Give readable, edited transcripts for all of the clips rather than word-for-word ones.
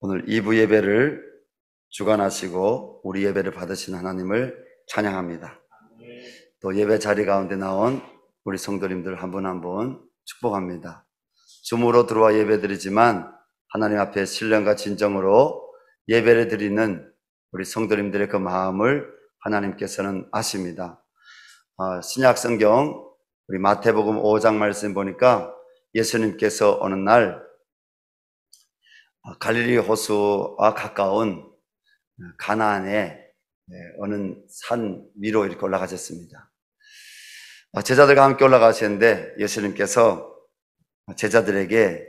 오늘 2부 예배를 주관하시고 우리 예배를 받으신 하나님을 찬양합니다. 또 예배 자리 가운데 나온 우리 성도님들 한 분 한 분 축복합니다. 줌으로 들어와 예배드리지만 하나님 앞에 신령과 진정으로 예배를 드리는 우리 성도님들의 그 마음을 하나님께서는 아십니다. 신약 성경 우리 마태복음 5장 말씀 보니까 예수님께서 어느 날 갈릴리 호수와 가까운 가나안의 어느 산 위로 이렇게 올라가셨습니다. 제자들과 함께 올라가셨는데 예수님께서 제자들에게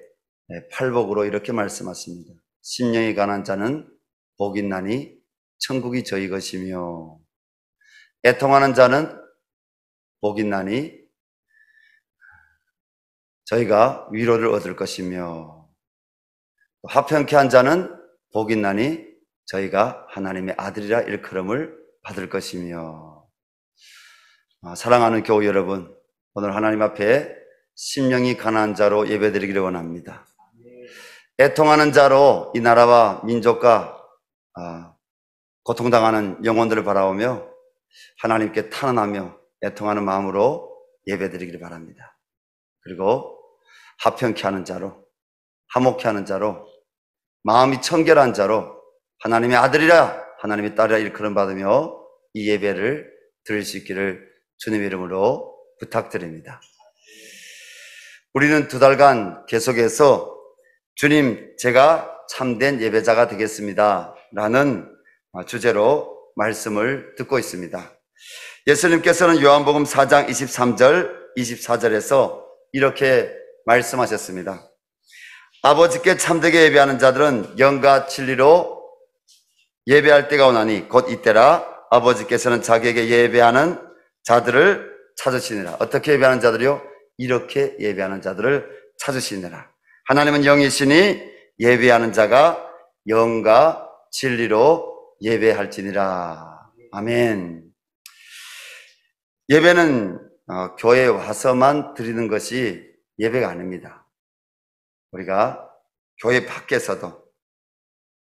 팔복으로 이렇게 말씀하십니다. 심령이 가난한 자는 복이 있나니 천국이 저희 것이며, 애통하는 자는 복이 있나니 저희가 위로를 얻을 것이며, 화평케 한 자는 복이 있나니 저희가 하나님의 아들이라 일컬음을 받을 것이며. 사랑하는 교우 여러분, 오늘 하나님 앞에 심령이 가난한 자로 예배드리기를 원합니다. 애통하는 자로 이 나라와 민족과 고통당하는 영혼들을 바라보며 하나님께 탄원하며 애통하는 마음으로 예배드리기를 바랍니다. 그리고 화평케 하는 자로, 화목케 하는 자로, 마음이 청결한 자로 하나님의 아들이라 하나님의 딸이라 일컬음 받으며 이 예배를 드릴 수 있기를 주님의 이름으로 부탁드립니다. 우리는 2달간 계속해서 주님, 제가 참된 예배자가 되겠습니다 라는 주제로 말씀을 듣고 있습니다. 예수님께서는 요한복음 4장 23절, 24절에서 이렇게 말씀하셨습니다. 아버지께 참되게 예배하는 자들은 영과 진리로 예배할 때가 오나니 곧 이때라. 아버지께서는 자기에게 예배하는 자들을 찾으시니라. 어떻게 예배하는 자들이요? 이렇게 예배하는 자들을 찾으시니라. 하나님은 영이시니 예배하는 자가 영과 진리로 예배할지니라. 아멘. 예배는 교회에 와서만 드리는 것이 예배가 아닙니다. 우리가 교회 밖에서도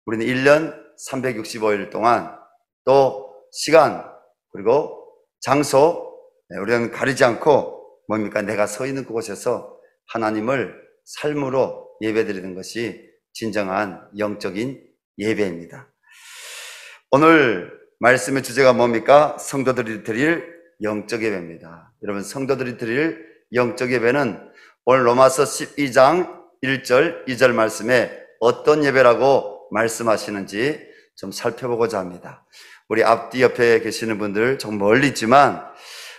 우리는 1년 365일 동안 또 시간 그리고 장소 우리는 가리지 않고 뭡니까? 내가 서 있는 그곳에서 하나님을 삶으로 예배드리는 것이 진정한 영적인 예배입니다. 오늘 말씀의 주제가 뭡니까? 성도들이 드릴 영적 예배입니다. 여러분, 성도들이 드릴 영적 예배는 오늘 로마서 12장 1절, 2절 말씀에 어떤 예배라고 말씀하시는지 좀 살펴보고자 합니다. 우리 앞뒤 옆에 계시는 분들 좀 멀리 있지만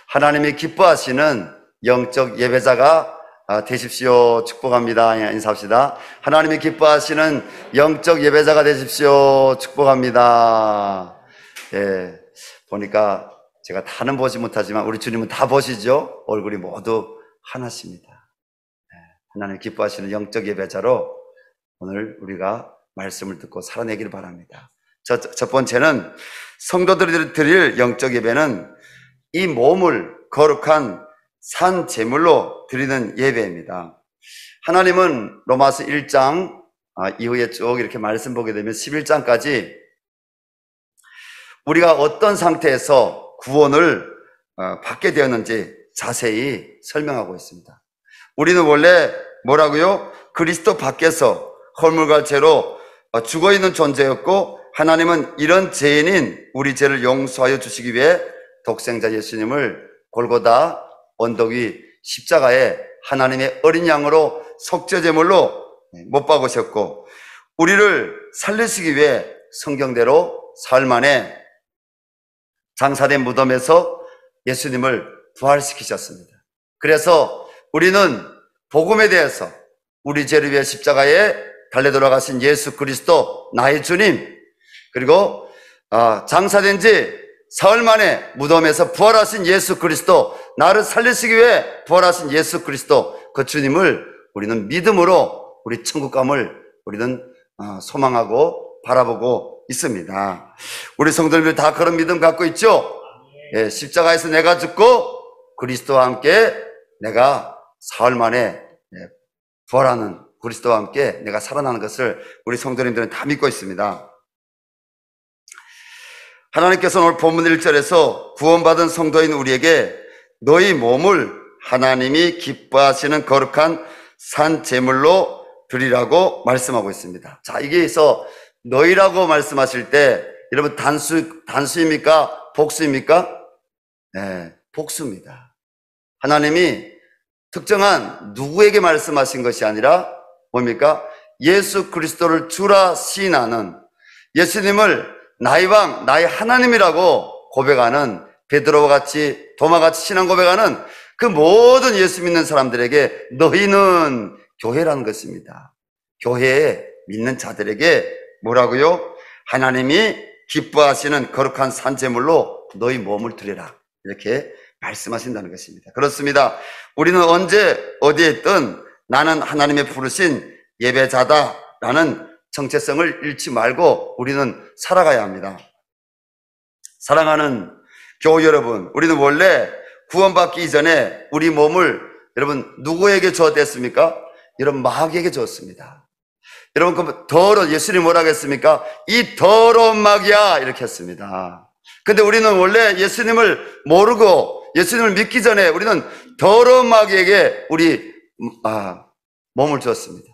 하나님이 기뻐하시는 영적 예배자가 되십시오. 축복합니다. 인사합시다. 하나님이 기뻐하시는 영적 예배자가 되십시오. 축복합니다. 예, 보니까 제가 다는 보지 못하지만 우리 주님은 다 보시죠? 얼굴이 모두 하나십니다. 하나님 기뻐하시는 영적 예배자로 오늘 우리가 말씀을 듣고 살아내기를 바랍니다. 첫 번째는 성도들이 드릴 영적 예배는 이 몸을 거룩한 산 제물로 드리는 예배입니다. 하나님은 로마서 1장 이후에 쭉 이렇게 말씀 보게 되면 11장까지 우리가 어떤 상태에서 구원을 받게 되었는지 자세히 설명하고 있습니다. 우리는 원래 뭐라고요? 그리스도 밖에서 허물과 죄로 죽어있는 존재였고 하나님은 이런 죄인인 우리 죄를 용서하여 주시기 위해 독생자 예수님을 골고다 언덕 위 십자가에 하나님의 어린 양으로 속죄제물로 못 박으셨고 우리를 살리시기 위해 성경대로 사흘 만에 장사된 무덤에서 예수님을 부활시키셨습니다. 그래서 우리는 복음에 대해서 우리 죄를 위해 십자가에 달려 돌아가신 예수 그리스도 나의 주님, 그리고 장사된 지 사흘 만에 무덤에서 부활하신 예수 그리스도, 나를 살리시기 위해 부활하신 예수 그리스도, 그 주님을 우리는 믿음으로 우리 천국감을 우리는 소망하고 바라보고 있습니다. 우리 성도님들 다 그런 믿음 갖고 있죠? 예, 십자가에서 내가 죽고 그리스도와 함께 내가 사흘 만에 부활하는 그리스도와 함께 내가 살아나는 것을 우리 성도님들은 다 믿고 있습니다. 하나님께서 오늘 본문 1절에서 구원받은 성도인 우리에게 너희 몸을 하나님이 기뻐하시는 거룩한 산 제물로 드리라고 말씀하고 있습니다. 자, 여기에서 너희라고 말씀하실 때 여러분 단수입니까? 복수입니까? 네, 복수입니다. 하나님이 특정한 누구에게 말씀하신 것이 아니라 뭡니까? 예수 그리스도를 주라 시인하는, 예수님을 나의 왕, 나의 하나님이라고 고백하는 베드로와 같이, 도마같이 신앙 고백하는 그 모든 예수 믿는 사람들에게 너희는 교회라는 것입니다. 교회에 믿는 자들에게 뭐라고요? 하나님이 기뻐하시는 거룩한 산제물로 너희 몸을 드려라, 이렇게 말씀하신다는 것입니다. 그렇습니다. 우리는 언제 어디에 있든 나는 하나님의 부르신 예배자다라는 정체성을 잃지 말고 우리는 살아가야 합니다. 사랑하는 교우 여러분, 우리는 원래 구원받기 이전에 우리 몸을 여러분 누구에게 주었댔습니까? 여러분 마귀에게 주었습니다. 여러분 그 더러운, 예수님이 뭐라고 했습니까? 이 더러운 마귀야, 이렇게 했습니다. 근데 우리는 원래 예수님을 모르고 예수님을 믿기 전에 우리는 더러운 마귀에게 우리 몸을 주었습니다.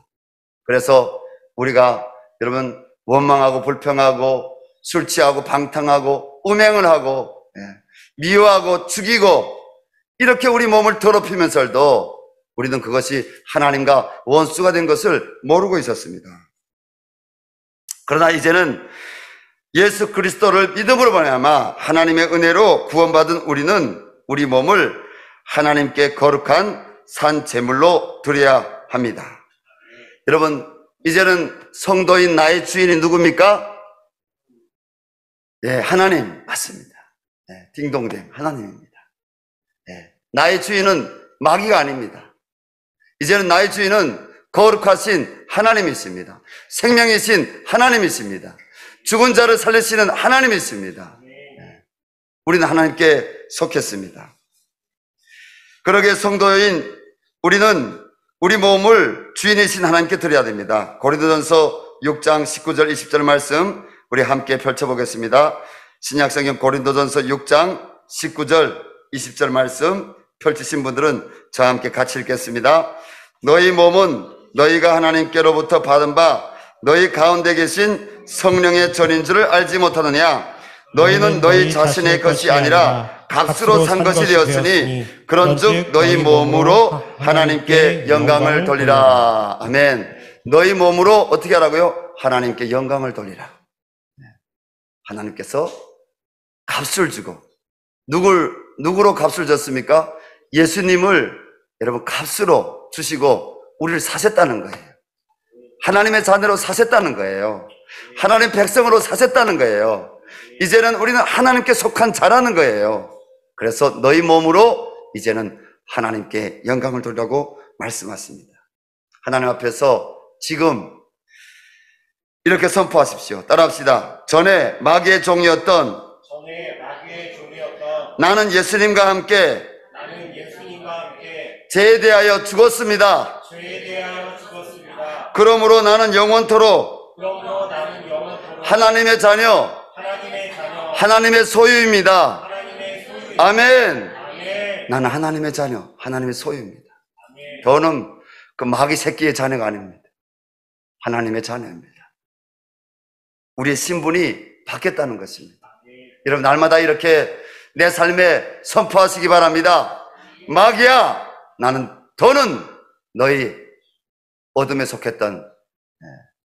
그래서 우리가 여러분 원망하고 불평하고 술 취하고 방탕하고 음행을 하고 미워하고 죽이고 이렇게 우리 몸을 더럽히면서도 우리는 그것이 하나님과 원수가 된 것을 모르고 있었습니다. 그러나 이제는 예수 그리스도를 믿음으로 말미암아 하나님의 은혜로 구원받은 우리는 우리 몸을 하나님께 거룩한 산 제물로 드려야 합니다. 여러분, 이제는 성도인 나의 주인이 누굽니까? 예, 하나님 맞습니다. 예, 딩동댕 하나님입니다. 예, 나의 주인은 마귀가 아닙니다. 이제는 나의 주인은 거룩하신 하나님이십니다. 생명이신 하나님이십니다. 죽은 자를 살리시는 하나님이십니다. 예, 우리는 하나님께 속했습니다. 그러게 성도인 우리는 우리 몸을 주인이신 하나님께 드려야 됩니다. 고린도전서 6장 19절 20절 말씀 우리 함께 펼쳐보겠습니다. 신약성경 고린도전서 6장 19절 20절 말씀 펼치신 분들은 저와 함께 같이 읽겠습니다. 너희 몸은 너희가 하나님께로부터 받은 바 너희 가운데 계신 성령의 전인 줄을 알지 못하느냐? 너희는 너희 자신의 것이 아니라 값으로 산 것이 되었으니 그런즉 너희 몸으로 하나님께 영광을 돌리라. 아멘. 너희 몸으로 어떻게 하라고요? 하나님께 영광을 돌리라. 하나님께서 값을 주고 누구로 값을 줬습니까? 예수님을 여러분 값으로 주시고 우리를 사셨다는 거예요. 하나님의 자녀로 사셨다는 거예요. 하나님 백성으로 사셨다는 거예요. 이제는 우리는 하나님께 속한 자라는 거예요. 그래서 너희 몸으로 이제는 하나님께 영광을 돌리라고 말씀하십니다. 하나님 앞에서 지금 이렇게 선포하십시오. 따라합시다. 전에 마귀의 종이었던 나는 예수님과 함께 죄에 대하여 죽었습니다. 그러므로 나는 영원토록 하나님의 자녀, 하나님의 소유입니다. 아멘. 나는 하나님의 자녀, 하나님의 소유입니다. 저는 그 마귀 새끼의 자녀가 아닙니다. 하나님의 자녀입니다. 우리의 신분이 바뀌었다는 것입니다. 여러분 날마다 이렇게 내 삶에 선포하시기 바랍니다. 마귀야, 더는 너희 어둠에 속했던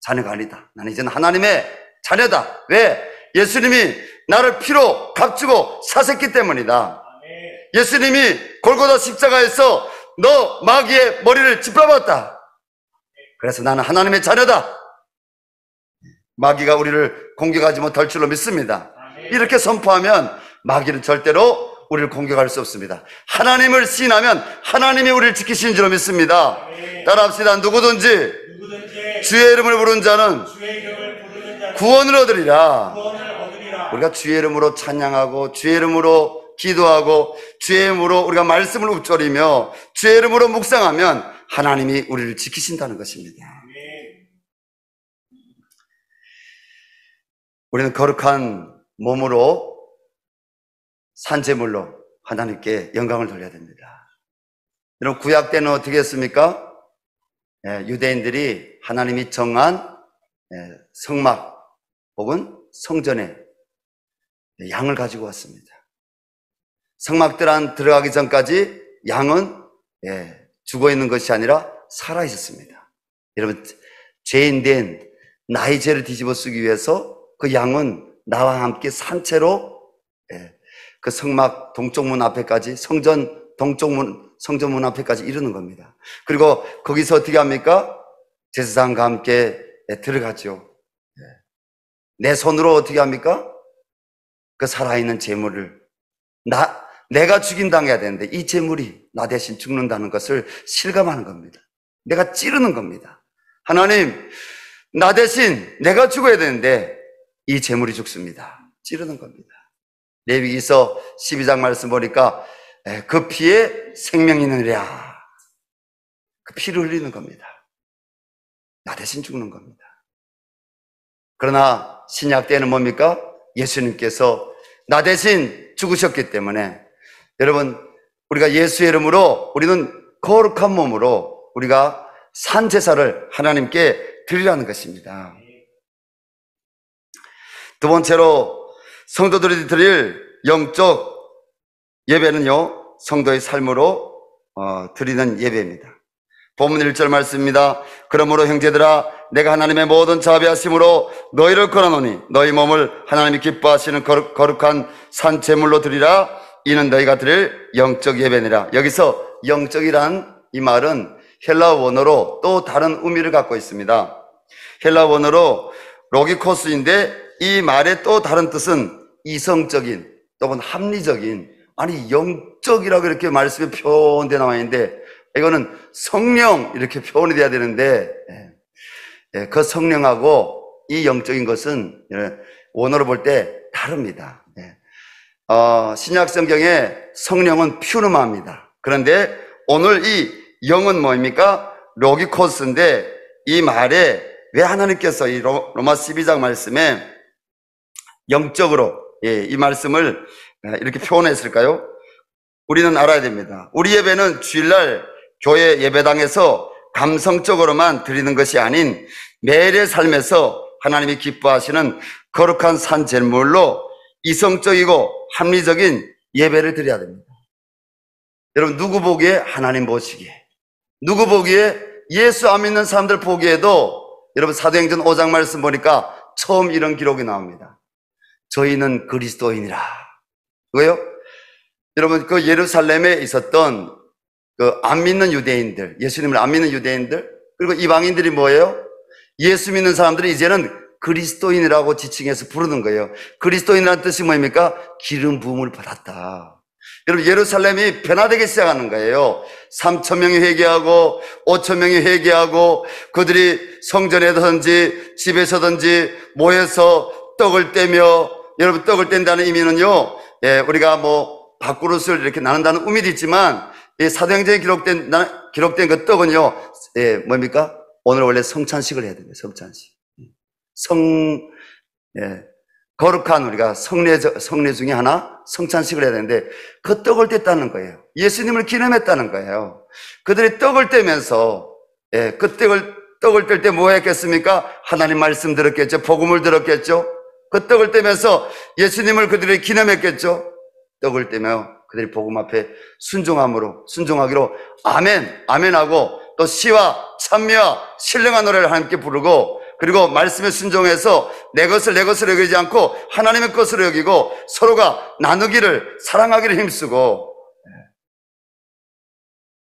자녀가 아니다. 나는 이제는 하나님의 자녀다. 왜? 예수님이 나를 피로 값주고 사셨기 때문이다. 예수님이 골고다 십자가에서 너 마귀의 머리를 짓밟았다. 그래서 나는 하나님의 자녀다. 마귀가 우리를 공격하지 못할 줄로 믿습니다. 이렇게 선포하면 마귀는 절대로 우리를 공격할 수 없습니다. 하나님을 시인하면 하나님이 우리를 지키시는 줄로 믿습니다. 따라합시다. 누구든지 주의 이름을 부르는 자는 구원을 얻으리라. 우리가 주의 이름으로 찬양하고 주의 이름으로 기도하고 주의 이름으로 우리가 말씀을 읊조리며 주의 이름으로 묵상하면 하나님이 우리를 지키신다는 것입니다. 우리는 거룩한 몸으로 산제물로 하나님께 영광을 돌려야 됩니다. 여러분, 구약 때는 어떻게 했습니까? 유대인들이 하나님이 정한 성막 혹은 성전에 양을 가지고 왔습니다. 성막들 안 들어가기 전까지 양은 죽어 있는 것이 아니라 살아 있었습니다. 여러분, 죄인된 나의 죄를 뒤집어 쓰기 위해서 그 양은 나와 함께 산채로 그 성막 동쪽 문 앞에까지, 성전 동쪽 문, 성전문 앞에까지 이르는 겁니다. 그리고 거기서 어떻게 합니까? 제사장과 함께 들어가죠. 내 손으로 어떻게 합니까? 그 살아있는 제물을 내가 죽임당해야 되는데 이 제물이 나 대신 죽는다는 것을 실감하는 겁니다. 내가 찌르는 겁니다. 하나님, 나 대신 내가 죽어야 되는데 이 제물이 죽습니다. 찌르는 겁니다. 레위기서 12장 말씀 보니까 그 피에 생명이 있느니라. 그 피를 흘리는 겁니다. 나 대신 죽는 겁니다. 그러나 신약 때는 뭡니까? 예수님께서 나 대신 죽으셨기 때문에 여러분, 우리가 예수의 이름으로 우리는 거룩한 몸으로 우리가 산제사를 하나님께 드리라는 것입니다. 두 번째로 성도들이 드릴 영적 예배는요, 성도의 삶으로 드리는 예배입니다. 본문 1절 말씀입니다. 그러므로 형제들아, 내가 하나님의 모든 자비하심으로 너희를 권하노니 너희 몸을 하나님이 기뻐하시는 거룩한 산제물로 드리라. 이는 너희가 드릴 영적 예배니라. 여기서 영적이란 이 말은 헬라어 원어로 또 다른 의미를 갖고 있습니다. 헬라어 원어로 로기코스인데 이 말의 또 다른 뜻은 이성적인 또는 합리적인, 아니 영적이라고 이렇게 말씀에 표현되어 나와 있는데 이거는 성령 이렇게 표현이 돼야 되는데 그 성령하고 이 영적인 것은 원어로 볼 때 다릅니다. 신약 성경에 성령은 퓨르마입니다. 그런데 오늘 이 영은 뭡니까? 로기코스인데 이 말에 왜 하나님께서 이 로마 12장 말씀에 영적으로 이 말씀을 이렇게 표현했을까요? 우리는 알아야 됩니다. 우리 예배는 주일날 교회 예배당에서 감성적으로만 드리는 것이 아닌 매일의 삶에서 하나님이 기뻐하시는 거룩한 산제물로 이성적이고 합리적인 예배를 드려야 됩니다. 여러분, 누구 보기에? 하나님 보시기에. 누구 보기에? 예수 안 믿는 사람들 보기에도 여러분, 사도행전 5장 말씀 보니까 처음 이런 기록이 나옵니다. 저희는 그리스도인이라. 왜요? 여러분, 그 예루살렘에 있었던 그 안 믿는 유대인들, 예수님을 안 믿는 유대인들, 그리고 이방인들이 뭐예요? 예수 믿는 사람들이 이제는 그리스도인이라고 지칭해서 부르는 거예요. 그리스도인이라는 뜻이 뭡니까? 기름 부음을 받았다. 여러분, 예루살렘이 변화되기 시작하는 거예요. 3,000명이 회개하고 5,000명이 회개하고 그들이 성전에든지 집에서든지 모여서 떡을 떼며, 여러분, 떡을 뗀다는 의미는요, 우리가 뭐 밥그릇을 이렇게 나눈다는 의미도 있지만 사도행전에 기록된 그 떡은요, 뭡니까? 오늘 원래 성찬식을 해야 됩니다. 성찬식. 거룩한 우리가 성례 중에 하나 성찬식을 해야 되는데 그 떡을 뗐다는 거예요. 예수님을 기념했다는 거예요. 그들이 떡을 떼면서 그 떡을 뗄 때 뭐 했겠습니까? 하나님 말씀 들었겠죠. 복음을 들었겠죠. 그 떡을 떼면서 예수님을 그들이 기념했겠죠. 떡을 떼며 그들이 복음 앞에 순종하기로 아멘, 아멘하고 또 시와 찬미와 신령한 노래를 함께 부르고, 그리고 말씀에 순종해서 내 것을 여기지 않고 하나님의 것으로 여기고 서로가 나누기를, 사랑하기를 힘쓰고,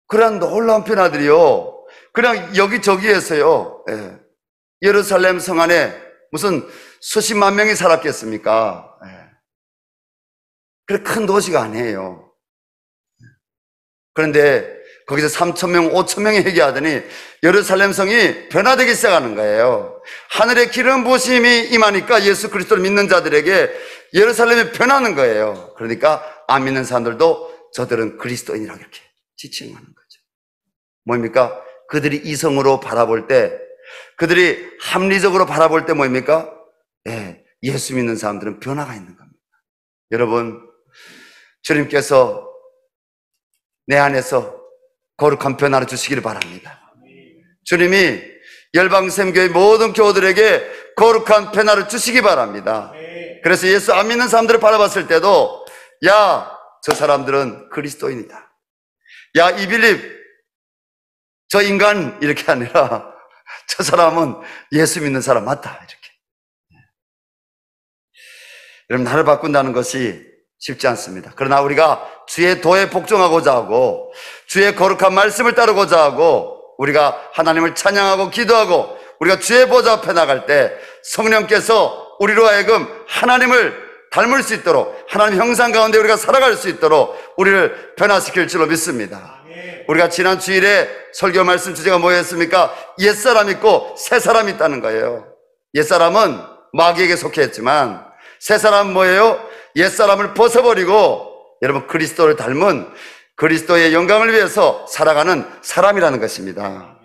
그런 놀라운 변화들이요, 그냥 여기저기에서요, 예루살렘 성 안에 무슨 수십만 명이 살았겠습니까? 그래 큰 도시가 아니에요. 그런데 거기서 3,000명, 5,000명이 회개하더니 예루살렘 성이 변화되기 시작하는 거예요. 하늘의 기름 부으심이 임하니까 예수 그리스도를 믿는 자들에게 예루살렘이 변하는 거예요. 그러니까 안 믿는 사람들도 저들은 그리스도인이라고 이렇게 지칭하는 거죠. 뭡니까? 그들이 이성으로 바라볼 때, 그들이 합리적으로 바라볼 때 뭐입니까? 예, 예수 믿는 사람들은 변화가 있는 겁니다. 여러분, 주님께서 내 안에서 거룩한 변화를 주시기를 바랍니다. 주님이 열방샘교회 모든 교우들에게 거룩한 변화를 주시기 바랍니다. 그래서 예수 안 믿는 사람들을 바라봤을 때도, 야, 저 사람들은 그리스도인이다. 야, 이빌립, 저 인간, 이렇게 아니라 저 사람은 예수 믿는 사람 맞다, 이렇게. 여러분, 나를 바꾼다는 것이 쉽지 않습니다. 그러나 우리가 주의 도에 복종하고자 하고 주의 거룩한 말씀을 따르고자 하고 우리가 하나님을 찬양하고 기도하고 우리가 주의 보좌 앞에 나갈 때 성령께서 우리로 하여금 하나님을 닮을 수 있도록, 하나님 형상 가운데 우리가 살아갈 수 있도록 우리를 변화시킬 줄로 믿습니다. 우리가 지난 주일에 설교 말씀 주제가 뭐였습니까? 옛사람 있고 새사람 있다는 거예요. 옛사람은 마귀에게 속해 있지만 새사람은 뭐예요? 옛사람을 벗어버리고 여러분 그리스도를 닮은 그리스도의 영광을 위해서 살아가는 사람이라는 것입니다.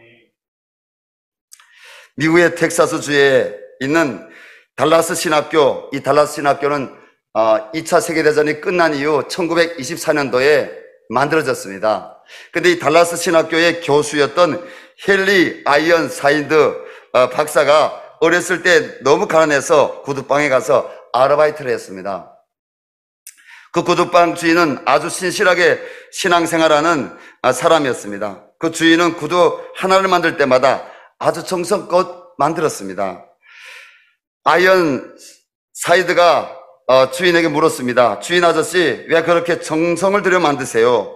미국의 텍사스 주에 있는 달라스 신학교, 이 달라스 신학교는 2차 세계대전이 끝난 이후 1924년도에 만들어졌습니다. 근데 이 달라스 신학교의 교수였던 헨리 아이언 사인드 박사가 어렸을 때 너무 가난해서 구두방에 가서 아르바이트를 했습니다. 그 구두방 주인은 아주 신실하게 신앙생활하는 사람이었습니다. 그 주인은 구두 하나를 만들 때마다 아주 정성껏 만들었습니다. 아이언 사이드가 주인에게 물었습니다. 주인 아저씨, 왜 그렇게 정성을 들여 만드세요?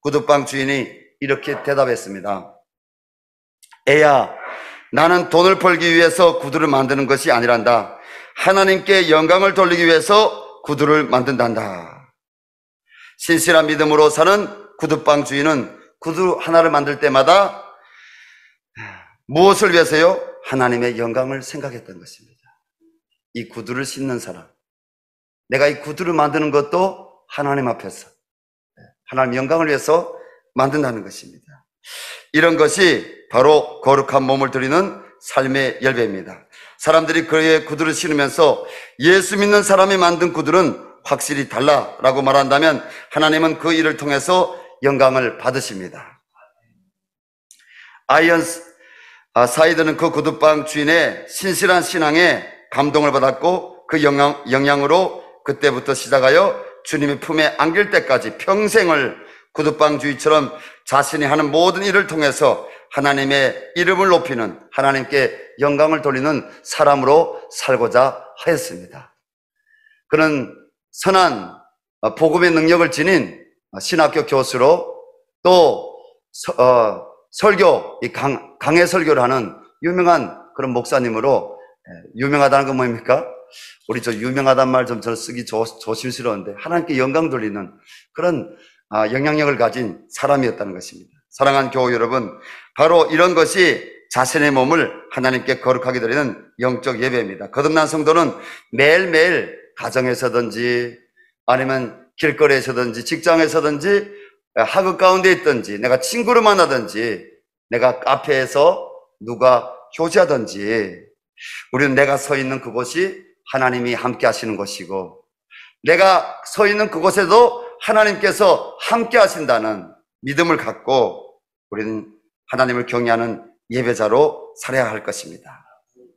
구두방 주인이 이렇게 대답했습니다. 애야, 나는 돈을 벌기 위해서 구두를 만드는 것이 아니란다. 하나님께 영광을 돌리기 위해서 구두를 만든단다. 신실한 믿음으로 사는 구두방 주인은 구두 하나를 만들 때마다 무엇을 위해서요? 하나님의 영광을 생각했던 것입니다. 이 구두를 신는 사람, 내가 이 구두를 만드는 것도 하나님 앞에서 하나님 영광을 위해서 만든다는 것입니다. 이런 것이 바로 거룩한 몸을 드리는 삶의 열매입니다. 사람들이 그의 구두를 신으면서 예수 믿는 사람이 만든 구두는 확실히 달라라고 말한다면 하나님은 그 일을 통해서 영광을 받으십니다. 아이언 사이드는 그 구두방 주인의 신실한 신앙에 감동을 받았고 그 영향으로 그때부터 시작하여 주님의 품에 안길 때까지 평생을 구두방 주의처럼 자신이 하는 모든 일을 통해서 하나님의 이름을 높이는, 하나님께 영광을 돌리는 사람으로 살고자 하였습니다. 그는 선한 복음의 능력을 지닌 신학교 교수로 또 설교, 강해 설교를 하는 유명한 그런 목사님으로, 유명하다는 건 뭡니까? 우리 저 유명하단 말 좀 저는 쓰기 조심스러운데 하나님께 영광 돌리는 그런 영향력을 가진 사람이었다는 것입니다. 사랑하는 교우 여러분, 바로 이런 것이 자신의 몸을 하나님께 거룩하게 드리는 영적 예배입니다. 거듭난 성도는 매일매일 가정에서든지 아니면 길거리에서든지 직장에서든지 학업 가운데 있든지 내가 친구를 만나든지 내가 카페에서 누가 교제하든지 우리는 내가 서 있는 그곳이 하나님이 함께 하시는 것이고 내가 서 있는 그곳에도 하나님께서 함께 하신다는 믿음을 갖고 우리는 하나님을 경외하는 예배자로 살아야 할 것입니다.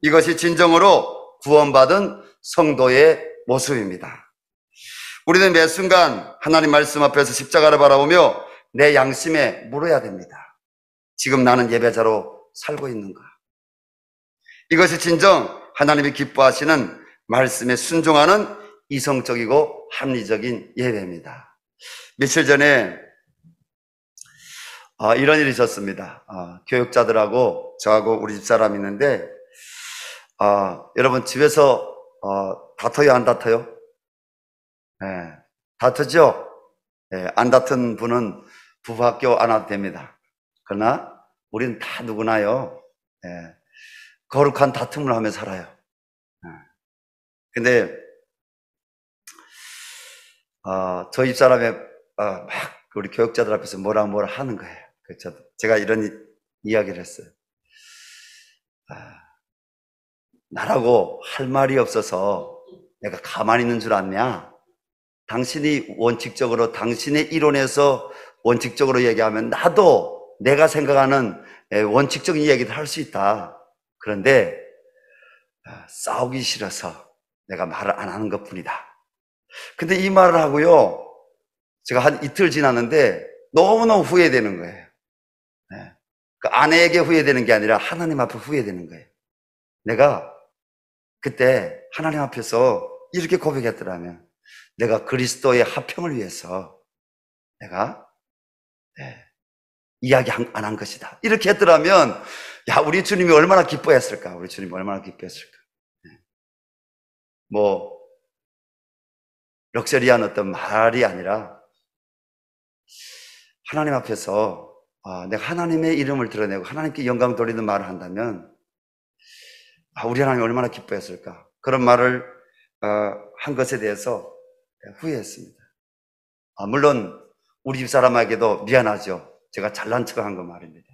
이것이 진정으로 구원받은 성도의 모습입니다. 우리는 매 순간 하나님 말씀 앞에서 십자가를 바라보며 내 양심에 물어야 됩니다. 지금 나는 예배자로 살고 있는가? 이것이 진정 하나님이 기뻐하시는 말씀에 순종하는 이성적이고 합리적인 예배입니다. 며칠 전에 이런 일이 있었습니다. 교육자들하고 저하고 우리 집사람이 있는데 여러분 집에서 다퉈요, 안 다퉈요? 네, 다투죠? 네, 안 다툰 분은 부부학교 안 와도 됩니다. 그러나 우리는 다 누구나요, 네, 거룩한 다툼을 하며 살아요. 네. 근데 저 집사람이 막 우리 교육자들 앞에서 뭐라 하는 거예요. 그렇죠? 제가 이런 이야기를 했어요. 나라고 할 말이 없어서 내가 가만히 있는 줄 아냐? 당신이 원칙적으로 당신의 이론에서 원칙적으로 얘기하면 나도 내가 생각하는 원칙적인 얘기를 할 수 있다. 그런데 싸우기 싫어서 내가 말을 안 하는 것뿐이다. 근데 이 말을 하고요, 제가 한 이틀 지났는데 너무너무 후회되는 거예요. 그 아내에게 후회되는 게 아니라 하나님 앞에 후회되는 거예요. 내가 그때 하나님 앞에서 이렇게 고백했더라면, 내가 그리스도의 화평을 위해서 내가 이야기 안 한 것이다, 이렇게 했더라면, 야, 우리 주님이 얼마나 기뻐했을까? 우리 주님이 얼마나 기뻐했을까? 뭐 럭셔리한 어떤 말이 아니라 하나님 앞에서 내가 하나님의 이름을 드러내고 하나님께 영광 돌리는 말을 한다면, 우리 하나님이 얼마나 기뻐했을까? 그런 말을 한 것에 대해서 후회했습니다. 물론 우리 집사람에게도 미안하죠. 제가 잘난 척한 거 말입니다.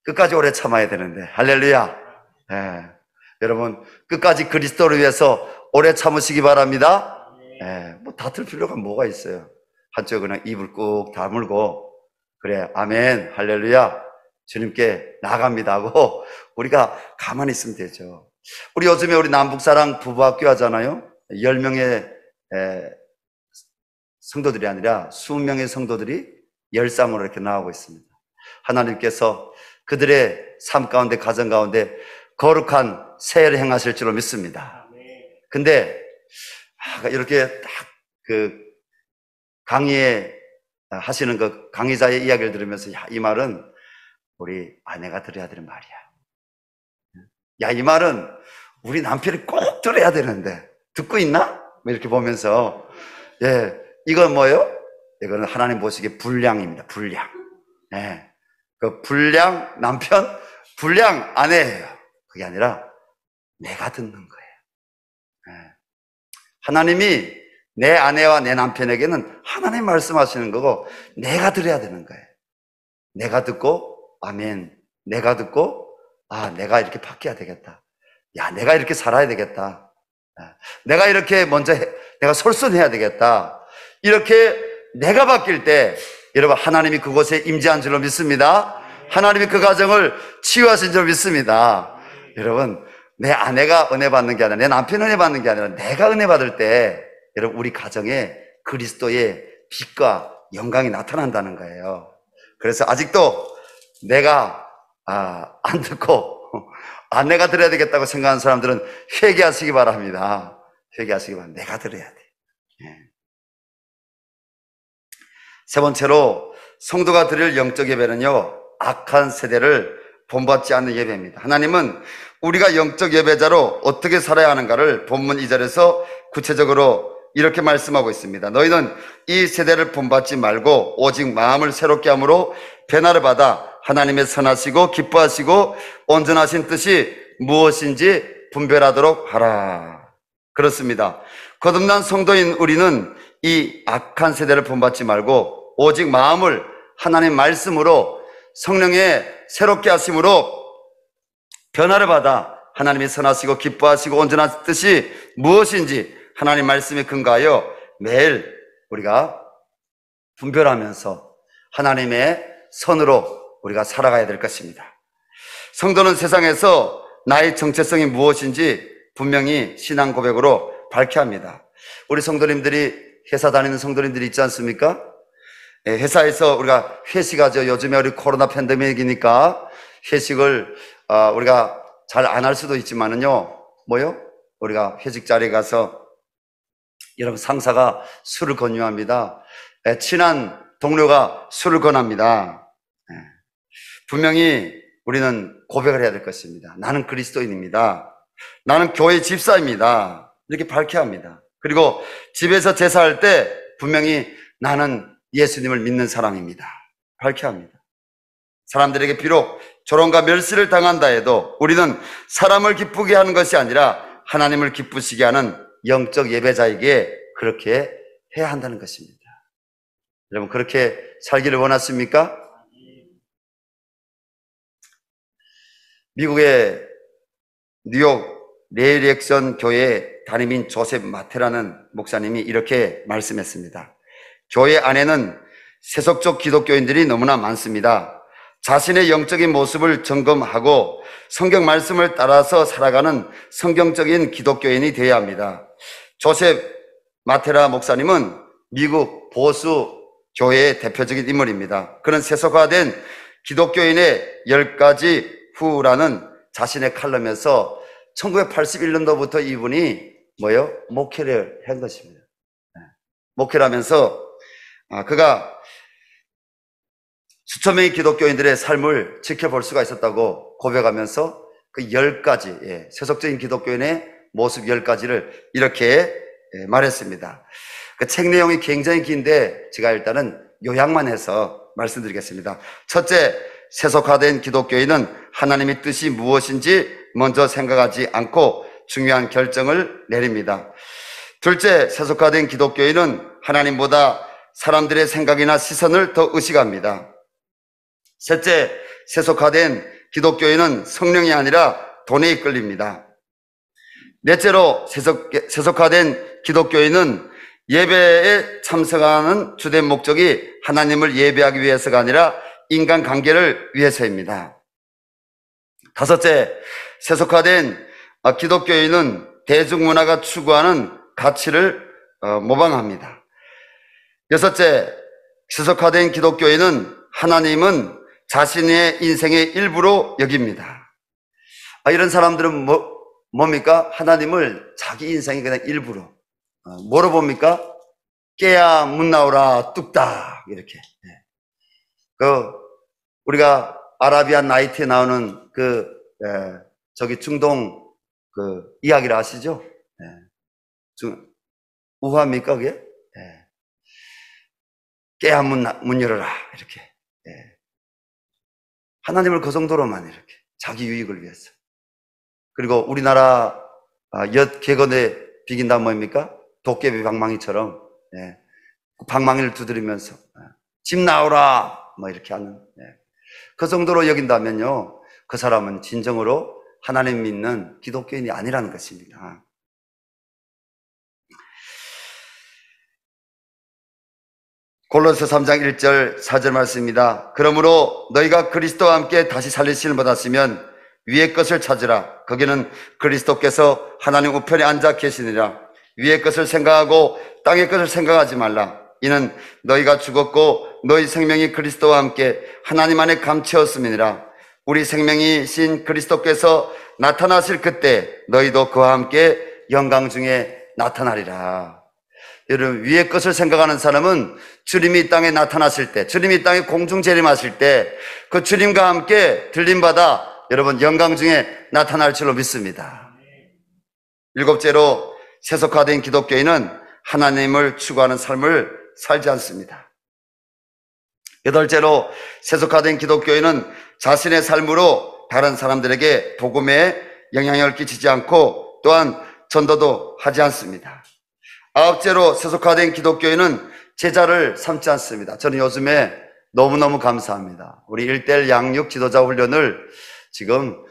끝까지 오래 참아야 되는데, 할렐루야. 여러분, 끝까지 그리스도를 위해서 오래 참으시기 바랍니다. 뭐 다툴 필요가 뭐가 있어요? 한쪽 그냥 입을 꾹 다물고, 그래, 아멘, 할렐루야, 주님께 나갑니다 하고 우리가 가만히 있으면 되죠. 우리 요즘에 우리 남북사랑 부부학교 하잖아요. 10명의 성도들이 아니라 20명의 성도들이 열상으로 이렇게 나오고 있습니다. 하나님께서 그들의 삶 가운데, 가정 가운데 거룩한 세례를 행하실 줄로 믿습니다. 근데 이렇게 딱 강의에 하시는 그 강의자의 이야기를 들으면서, 야, 이 말은 우리 아내가 들어야 되는 말이야. 야, 이 말은 우리 남편이 꼭 들어야 되는데 듣고 있나? 이렇게 보면서, 이건 뭐예요? 이거는 하나님 보시기에 불량입니다. 불량. 그 불량 남편, 불량 아내예요. 그게 아니라 내가 듣는 거예요. 하나님이 내 아내와 내 남편에게는 하나님 말씀하시는 거고, 내가 들어야 되는 거예요. 내가 듣고, 아멘. 내가 듣고, 내가 이렇게 바뀌어야 되겠다. 야, 내가 이렇게 살아야 되겠다. 내가 이렇게 먼저 내가 솔선해야 되겠다. 이렇게 내가 바뀔 때, 여러분, 하나님이 그곳에 임재한 줄로 믿습니다. 하나님이 그 가정을 치유하신 줄로 믿습니다. 여러분, 내 아내가 은혜 받는 게 아니라, 내 남편이 은혜 받는 게 아니라, 내가 은혜 받을 때, 여러분, 우리 가정에 그리스도의 빛과 영광이 나타난다는 거예요. 그래서 아직도 내가 안 듣고 아내가 들어야 되겠다고 생각하는 사람들은 회개하시기 바랍니다. 회개하시기 바랍니다. 내가 들어야 돼. 세 번째로, 성도가 드릴 영적 예배는요, 악한 세대를 본받지 않는 예배입니다. 하나님은 우리가 영적 예배자로 어떻게 살아야 하는가를 본문 2절에서 구체적으로 이렇게 말씀하고 있습니다. 너희는 이 세대를 본받지 말고 오직 마음을 새롭게 함으로 변화를 받아 하나님의 선하시고 기뻐하시고 온전하신 뜻이 무엇인지 분별하도록 하라. 그렇습니다. 거듭난 성도인 우리는 이 악한 세대를 본받지 말고 오직 마음을 하나님 말씀으로, 성령의 새롭게 하심으로 변화를 받아 하나님이 선하시고 기뻐하시고 온전한 뜻이 무엇인지 하나님 말씀에 근거하여 매일 우리가 분별하면서 하나님의 선으로 우리가 살아가야 될 것입니다. 성도는 세상에서 나의 정체성이 무엇인지 분명히 신앙 고백으로 밝혀야 합니다. 우리 성도님들이, 회사 다니는 성도님들이 있지 않습니까? 회사에서 우리가 회식하죠. 요즘에 우리 코로나 팬데믹이니까 회식을 우리가 잘 안 할 수도 있지만은요, 우리가 회식 자리에 가서 여러분, 상사가 술을 권유합니다. 친한 동료가 술을 권합니다. 분명히 우리는 고백을 해야 될 것입니다. 나는 그리스도인입니다. 나는 교회 집사입니다. 이렇게 밝혀야 합니다. 그리고 집에서 제사할 때 분명히 나는 예수님을 믿는 사람입니다. 밝혀야 합니다. 사람들에게 비록 조롱과 멸시를 당한다 해도 우리는 사람을 기쁘게 하는 것이 아니라 하나님을 기쁘시게 하는 영적 예배자에게 그렇게 해야 한다는 것입니다. 여러분, 그렇게 살기를 원하십니까? 미국의 뉴욕 레이렉션 교회 담임인 조셉 마테라는 목사님이 이렇게 말씀했습니다. 교회 안에는 세속적 기독교인들이 너무나 많습니다. 자신의 영적인 모습을 점검하고 성경 말씀을 따라서 살아가는 성경적인 기독교인이 되어야 합니다. 조셉 마테라 목사님은 미국 보수 교회의 대표적인 인물입니다. 그는 세속화된 기독교인의 10가지 후라는 자신의 칼럼에서 1981년도부터 이분이 목회를 한 것입니다. 목회를 하면서 그가 수천 명의 기독교인들의 삶을 지켜볼 수가 있었다고 고백하면서 그 10가지, 세속적인 기독교인의 모습 10가지를 이렇게 말했습니다. 그 책 내용이 굉장히 긴데 제가 일단은 요약만 해서 말씀드리겠습니다. 첫째, 세속화된 기독교인은 하나님의 뜻이 무엇인지 먼저 생각하지 않고 중요한 결정을 내립니다. 둘째, 세속화된 기독교인은 하나님보다 사람들의 생각이나 시선을 더 의식합니다. 셋째, 세속화된 기독교인은 성령이 아니라 돈에 이끌립니다. 넷째로, 세속화된 기독교인은 예배에 참석하는 주된 목적이 하나님을 예배하기 위해서가 아니라 인간관계를 위해서입니다. 다섯째, 세속화된 기독교인은 대중문화가 추구하는 가치를 모방합니다. 여섯째, 세속화된 기독교인은 하나님은 자신의 인생의 일부로 여깁니다. 이런 사람들은 뭡니까? 하나님을 자기 인생의 그냥 일부로. 뭐로 봅니까? 깨야 문 나오라 뚝딱 이렇게. 우리가 아라비안 나이트에 나오는 저기 중동 이야기를 아시죠? 우화입니까 그게? 깨야 문 열어라 이렇게. 하나님을 그 정도로만 이렇게 자기 유익을 위해서. 그리고 우리나라 엿 객원에 비긴다 뭐입니까? 도깨비 방망이처럼 방망이를 두드리면서 집 나오라 뭐 이렇게 하는 그 정도로 여긴다면요, 그 사람은 진정으로 하나님 믿는 기독교인이 아니라는 것입니다. 골로새 3장 1절 4절 말씀입니다. 그러므로 너희가 그리스도와 함께 다시 살리심을 받았으면 위의 것을 찾으라. 거기는 그리스도께서 하나님 우편에 앉아 계시니라. 위의 것을 생각하고 땅의 것을 생각하지 말라. 이는 너희가 죽었고 너희 생명이 그리스도와 함께 하나님 안에 감추었음이니라. 우리 생명이신 그리스도께서 나타나실 그때 너희도 그와 함께 영광 중에 나타나리라. 여러분, 위의 것을 생각하는 사람은 주님이 이 땅에 나타나실 때, 주님이 이 땅에 공중 재림하실 때 그 주님과 함께 들림받아 여러분 영광 중에 나타날 줄로 믿습니다. 일곱째로, 세속화된 기독교인은 하나님을 추구하는 삶을 살지 않습니다. 여덟째로, 세속화된 기독교인은 자신의 삶으로 다른 사람들에게 복음에 영향을 끼치지 않고 또한 전도도 하지 않습니다. 아홉째로, 세속화된 기독교인은 제자를 삼지 않습니다. 저는 요즘에 너무너무 감사합니다. 우리 1:1 양육 지도자 훈련을 지금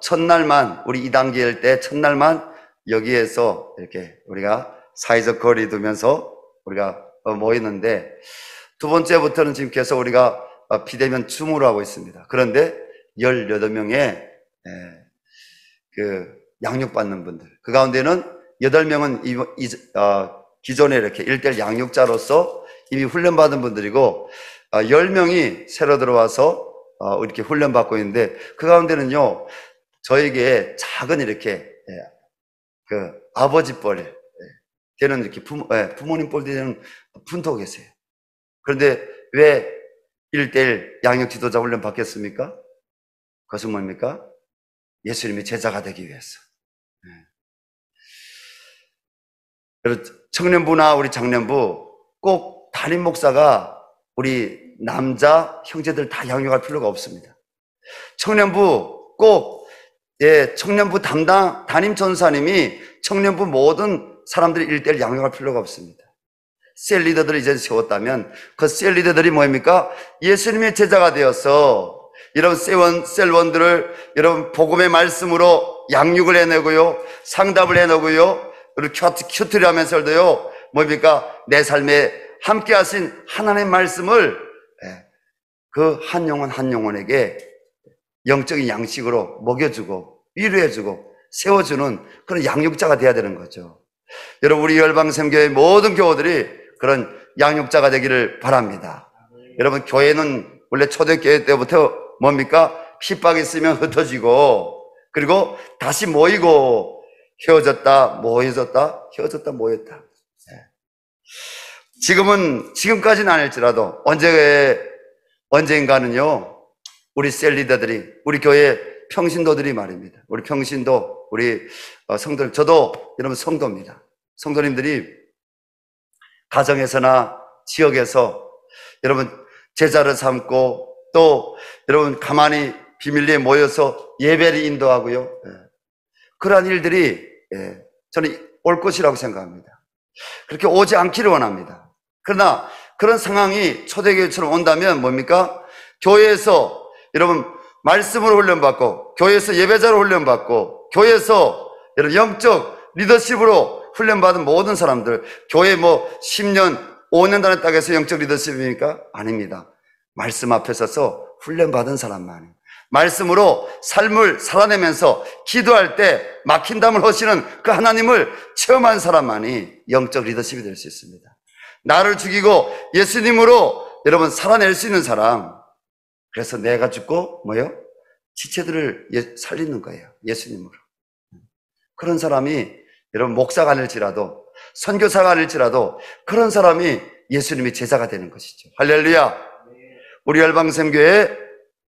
첫날만, 우리 2단계일 때 첫날만 여기에서 이렇게 우리가 사회적 거리 두면서 우리가 모이는데, 두 번째부터는 지금 계속 우리가 비대면 줌으로 하고 있습니다. 그런데 18명의 그 양육받는 분들, 그 가운데는 8명은 기존에 이렇게 1:1 양육자로서 이미 훈련받은 분들이고 10명이 새로 들어와서 이렇게 훈련받고 있는데, 그 가운데는요, 저에게 작은 이렇게 그 아버지 뻘 되는 이렇게 부모님 뻘 되는 분도 계세요. 그런데 왜 1:1 양육 지도자 훈련 받겠습니까? 그것은 뭡니까? 예수님의 제자가 되기 위해서. 청년부나 우리 장년부 꼭 담임 목사가 우리 남자 형제들 다 양육할 필요가 없습니다. 청년부 꼭 청년부 담당 담임 전사님이 청년부 모든 사람들이 1:1 양육할 필요가 없습니다. 셀 리더들을 이제 세웠다면 그 셀 리더들이 뭐입니까? 예수님의 제자가 되어서 이런 셀원들을 여러분 복음의 말씀으로 양육을 해내고요, 상담을 해내고요, 그리고 큐트리 하면서도요, 뭡니까? 내 삶에 함께 하신 하나님의 말씀을 그 한 영혼 한 영혼에게 영적인 양식으로 먹여주고 위로해주고 세워주는 그런 양육자가 돼야 되는 거죠. 여러분, 우리 열방샘교회 모든 교우들이 그런 양육자가 되기를 바랍니다. 여러분, 교회는 원래 초대교회 때부터 뭡니까? 핍박이 있으면 흩어지고, 그리고 다시 모이고, 헤어졌다 헤어졌다 모였다. 지금까지는 아닐지라도 언젠가는요, 우리 셀리더들이, 우리 교회 평신도들이 말입니다. 우리 평신도, 우리 성도들, 저도 여러분 성도입니다. 성도님들이 가정에서나 지역에서 여러분 제자를 삼고, 또 여러분 가만히 비밀리에 모여서 예배를 인도하고요, 그러한 일들이 저는 올 것이라고 생각합니다. 그렇게 오지 않기를 원합니다. 그러나 그런 상황이 초대교회처럼 온다면 뭡니까? 교회에서 여러분 말씀으로 훈련받고, 교회에서 예배자로 훈련받고, 교회에서 여러분 영적 리더십으로 훈련받은 모든 사람들, 교회 10년 5년 다녔다고 해서 영적 리더십입니까? 아닙니다. 말씀 앞에 서서 훈련받은 사람만이, 말씀으로 삶을 살아내면서 기도할 때 막힌 담을 허시는 그 하나님을 체험한 사람만이 영적 리더십이 될 수 있습니다. 나를 죽이고 예수님으로 여러분 살아낼 수 있는 사람, 그래서 내가 죽고 지체들을 살리는 거예요. 예수님으로. 그런 사람이 여러분 목사가 아닐지라도, 선교사가 아닐지라도 그런 사람이 예수님의 제자가 되는 것이죠. 할렐루야. 우리 열방샘교회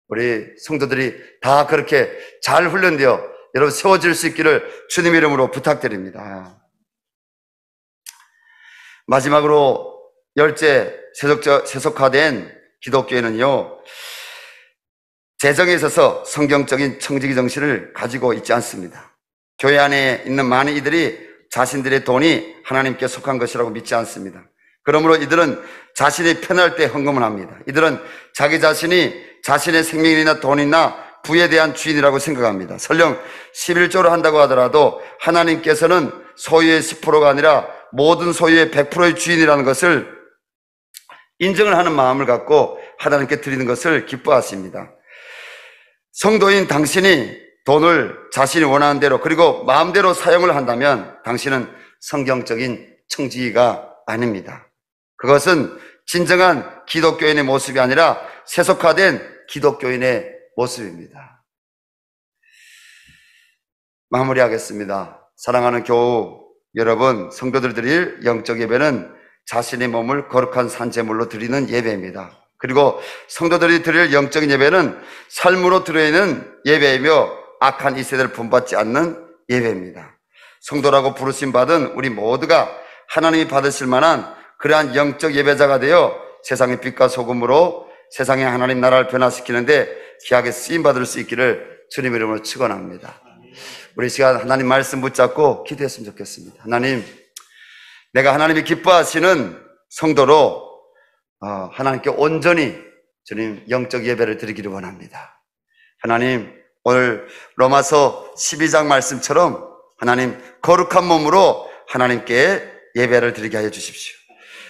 우리 성도들이 다 그렇게 잘 훈련되어 여러분 세워질 수 있기를 주님 이름으로 부탁드립니다. 마지막으로 열째, 세속화된 기독교회는요, 재정에 있어서 성경적인 청지기 정신을 가지고 있지 않습니다. 교회 안에 있는 많은 이들이 자신들의 돈이 하나님께 속한 것이라고 믿지 않습니다. 그러므로 이들은 자신이 편할 때 헌금을 합니다. 이들은 자기 자신이 자신의 생명이나 돈이나 부에 대한 주인이라고 생각합니다. 설령 11조를 한다고 하더라도 하나님께서는 소유의 10%가 아니라 모든 소유의 100%의 주인이라는 것을 인정을 하는 마음을 갖고 하나님께 드리는 것을 기뻐하십니다. 성도인 당신이 돈을 자신이 원하는 대로 그리고 마음대로 사용을 한다면 당신은 성경적인 청지기가 아닙니다. 그것은 진정한 기독교인의 모습이 아니라 세속화된 기독교인의 모습입니다. 마무리하겠습니다. 사랑하는 교우 여러분, 성도들 드릴 영적 예배는 자신의 몸을 거룩한 산제물로 드리는 예배입니다. 그리고 성도들이 드릴 영적인 예배는 삶으로 드리는 예배이며 악한 이 세대를 본받지 않는 예배입니다. 성도라고 부르심 받은 우리 모두가 하나님이 받으실 만한 그러한 영적 예배자가 되어 세상의 빛과 소금으로 세상의 하나님 나라를 변화시키는데 귀하게 쓰임받을 수 있기를 주님 이름으로 축원합니다. 우리 시간 하나님 말씀 붙잡고 기도했으면 좋겠습니다. 하나님, 내가 하나님이 기뻐하시는 성도로 하나님께 온전히 주님 영적 예배를 드리기를 원합니다. 하나님, 오늘 로마서 12장 말씀처럼 하나님 거룩한 몸으로 하나님께 예배를 드리게 하여 주십시오.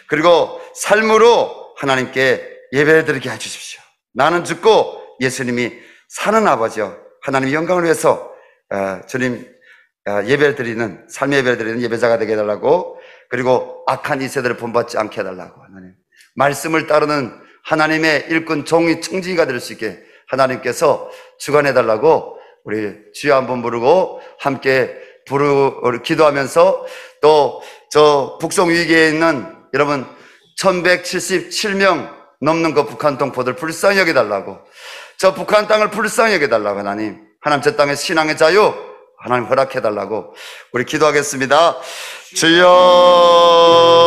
그리고 삶으로 하나님께 예배를 드리게 해 주십시오. 나는 죽고 예수님이 사는 아버지요, 하나님의 영광을 위해서 주님 예배를 드리는, 삶의 예배를 드리는 예배자가 되게 해달라고, 그리고 악한 이 세대를 본받지 않게 해달라고, 하나님 말씀을 따르는 하나님의 일꾼 종이 청지기가 될 수 있게 하나님께서 주관해달라고 우리 주여 한번 부르고 함께 기도하면서, 또 저 북송 위기에 있는 여러분 1177명 넘는 그 북한 동포들 불쌍히 여겨달라고, 저 북한 땅을 불쌍히 여겨달라고, 하나님 저 땅의 신앙의 자유 하나님 허락해달라고 우리 기도하겠습니다. 주여